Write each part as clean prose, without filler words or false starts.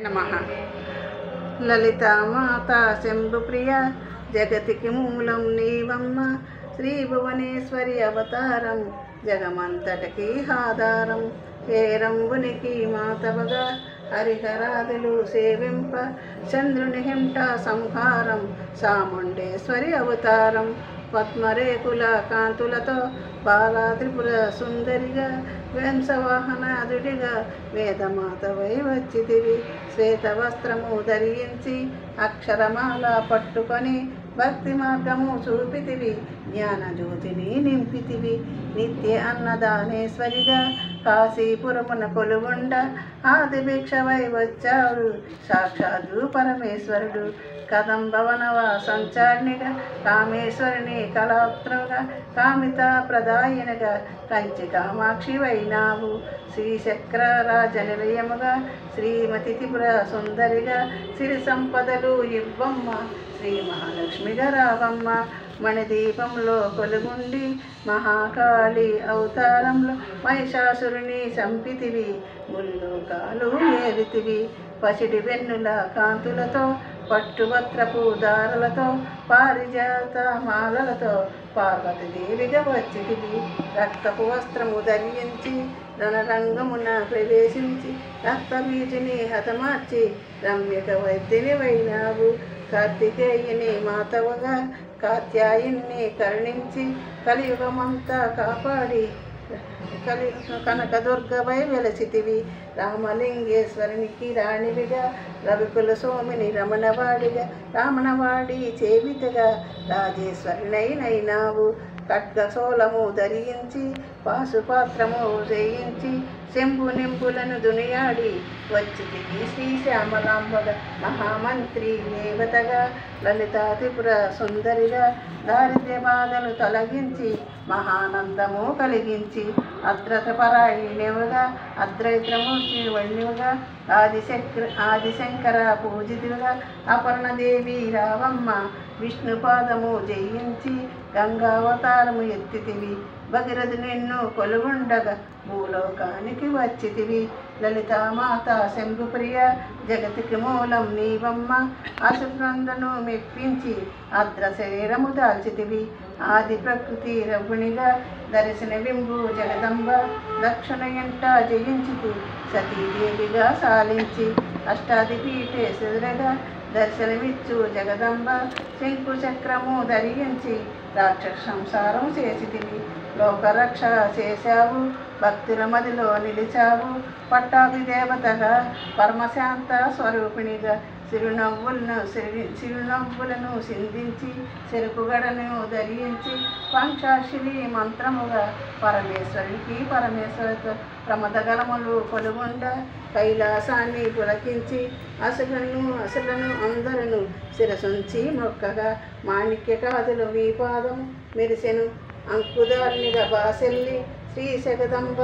నమః. లలితామాత శంభుప్రియ జగతికి మూలం నీవమ్మ, శ్రీ భువనేశ్వరి అవతారం జగమంతటికి ఆధారం. హేరంబునికి మాతవగా హరిహరాదులు సేవింప, చంద్రుని హింట సంహారం చాముండేశ్వరి అవతారం. పద్మరేకుల కాంతులతో బాలా త్రిపుర సుందరిగా, వంశవాహనాదుడిగా వేదమాతవై వచ్చితివి. శ్వేత వస్త్రము ధరించి అక్షరమాల పట్టుకొని భక్తి మార్గము చూపితివి. జ్ఞానజ్యోతిని నింపితివి. నిత్య అన్నదానేశ్వరిగా కాశీపురమున కొలువుండ ఆది భిక్షవై వచ్చాడు సాక్షాత్తు పరమేశ్వరుడు. కదంబవనవ సంచారిణిగా కామేశ్వరుని కళాత్రుగా కామిత ప్రదాయనగా కంచి కామాక్షి వైనావు. శ్రీచక్ర రాజ నిలయముగా శ్రీమతి త్రిపుర సుందరిగా సిరి సంపదలు ఇవ్వమ్మ, శ్రీ మహాలక్ష్మిగా రావమ్మ. మణిదీపంలో కొలుగుండి మహాకాళి అవతారంలో మహిషాసురుని చంపితివి. ముల్లోకాలు ఏలితివి. పసిడి వెన్నుల కాంతులతో పట్టువస్త్రపు దారులతో పారిజాత మాలలతో పార్వతీదేవిగా వచ్చితివి. రక్తపు వస్త్రము ధరించి రణరంగమున ప్రవేశించి రక్తబీజుని హతమార్చి రమ్యక వైద్యుని వైనావు. కార్తికేయుని మాతవగా కాత్యాయుని కరుణించి కలియుగమంతా కాపాడి కనకదుర్గవై వెలసితివి. రామలింగేశ్వరునికి రాణివిగా రవికుల సోమిని రమణవాడిగా రామణవాడి చేవితగా రాజేశ్వరినైనావు. ఖడ్గసోలము ధరించి పాశుపాత్రము చేయించి శంభు నింపులను దునియాడి వచ్చితివి. శ్రీశ్యామలాంబగా మహామంత్రి దేవతగా లలితా త్రిపుర సుందరిగా దారిద్ర్య బాధలు తొలగించి మహానందము కలిగించి అద్రతపరాయణివుగా అద్వైతమూర్తి వణ్యుగా ఆదిశంకర పూజితుగా అపర్ణదేవి రావమ్మ. విష్ణుపాదము జయించి గంగావతారము ఎత్తితివి. భగీరథు నిన్ను కొలుగుండగా భూలోకానికి వచ్చితివి. లలితామాత శంభుప్రియ జగతికి మూలం నీవమ్మ, అసురందను మెప్పించి అద్ర శరీరము దాల్చితివి. ఆది ప్రకృతి రఘునిగా దర్శన బింబు జగదంబ దక్షిణ ఎంట జయించితి. సతీదేవిగా సాలించి అష్టాదిపీఠేశ్వరుగా దర్శనమిచ్చు జగదంబ. శంకు చక్రము ధరించి రాక్షస సంసారం చేసితివి. లోకరక్ష చేశావు, భక్తుల మదిలో నిలిచావు. పట్టాభి దేవతగా పరమశాంత స్వరూపిణిగా చిరునవ్వులను సింధించి చెరుకుగడను ధరించి పంచాక్షిని మంత్రముగా పరమేశ్వరితో ప్రమదగలములు కొలుగుండ కైలాసాన్ని పులకించి అసులను అందరను శిరసుంచి మొక్కగా మాణిక్య కాదులు మీ పాదము మెరిసెను. అంకుదారునిగా బాసెల్లి శ్రీ జగదంబ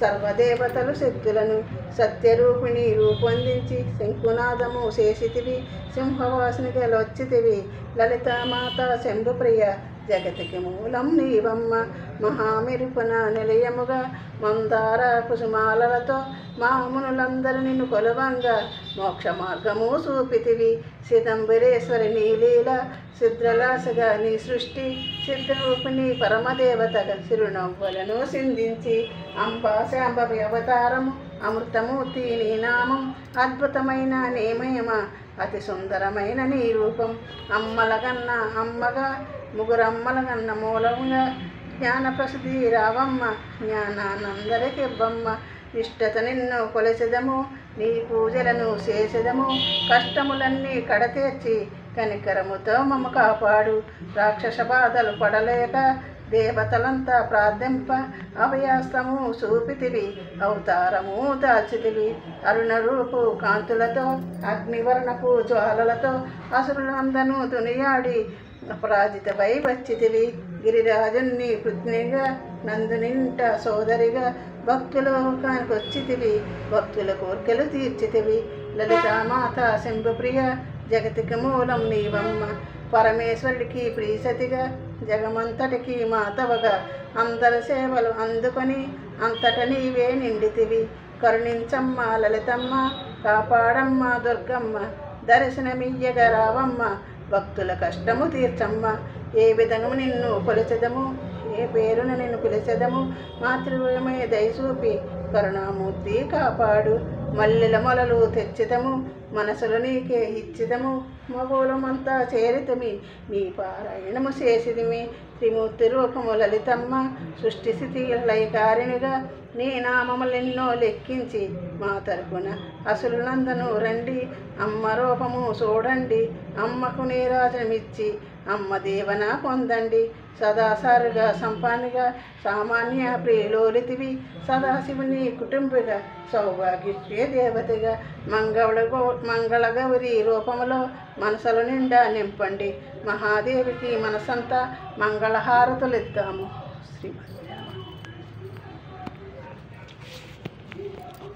సర్వదేవతలు శక్తులను సత్యరూపిణి రూపొందించి శంకునాదము చేసితివి. సింహవాసునిగా లొచ్చితివి. లలితామాత శంభుప్రియ జగతికి మూలం నీవమ్మ, మహామెరుపున నిలయముగా మందార కుసుమాలతో మామునులందరూ నిన్ను కొలవంగా మోక్ష మార్గము చూపితివి. సిదంబరేశ్వరి నీలీల సిద్రలాసగా నీ సృష్టి సిద్ధరూపిణి పరమదేవతగా చిరునవ్వులను సింధించి అంబా శాంభవి అవతారము అమృతమూర్తి నీ నామం. అద్భుతమైన నేమయమ అతి సుందరమైన నీ రూపం. అమ్మలగన్న అమ్మగా ముగ్గురమ్మలగన్న మూలముగా జ్ఞాన ప్రసిద్ధి రావమ్మ, జ్ఞానానందరికివ్వమ్మ. నిష్ఠత నిన్ను కొలచెదము, నీ పూజలను చేసెదము. కష్టములన్నీ కడతీర్చి కనికరముతో మమ్మ కాపాడు. రాక్షస బాధలు పడలేక దేవతలంతా ప్రార్థింప అభయాస్తము చూపితివి. అవతారము దాల్చితివి. అరుణ రూపు కాంతులతో అగ్నివర్ణపు జ్వాలలతో అసురులందనూ దునియాడి అపరాజితపై వచ్చితివి. గిరిరాజుని పృథ్నిగా నందునింట సోదరిగా భక్తులోకానికి వచ్చితివి. భక్తుల కోర్కెలు తీర్చితివి. లలితామాత శంభుప్రియ జగతికి మూలం నీవమ్మ, పరమేశ్వరుడికి ప్రీసతిగా జగమంతటికి మాతవగా అందరి సేవలు అందుకొని అంతట నీవే నిండితివి. కరుణించమ్మ లలితమ్మ, కాపాడమ్మ దుర్గమ్మ దర్శనమియ్యగ రావమ్మ భక్తుల కష్టము తీర్చమ్మ ఏ విధము నిన్ను కొలిచెదము ఏ పేరున నిన్ను పిలిచెదము మాతృమే దయచూపి కరుణామూర్తి కాపాడు మల్లెల మొలలు తెచ్చిదము మనసులు నీకే ఇచ్చిదము మగోళమంతా చేరితమి నీ పారాయణము చేసిదిమి త్రిమూర్తి రూపము లలితమ్మ సృష్టి స్థితి లయకారిణిగా నీ నామములెన్నో లెక్కించి మా తరపున అసురులందనూ రండి అమ్మ రూపము చూడండి అమ్మకు నీరాజనమిచ్చి అమ్మ దేవన పొందండి సదాసారుగా సంపానిగా సామాన్య ప్రియులోలితివి సదాశివుని కుటుంబిగా సౌభాగ్యశ్రీ దేవతగా మంగళగౌరి రూపములో మనసుల నిండా నింపండి మహాదేవికి మనసంతా మంగళహారతులిద్దాము శ్రీమతి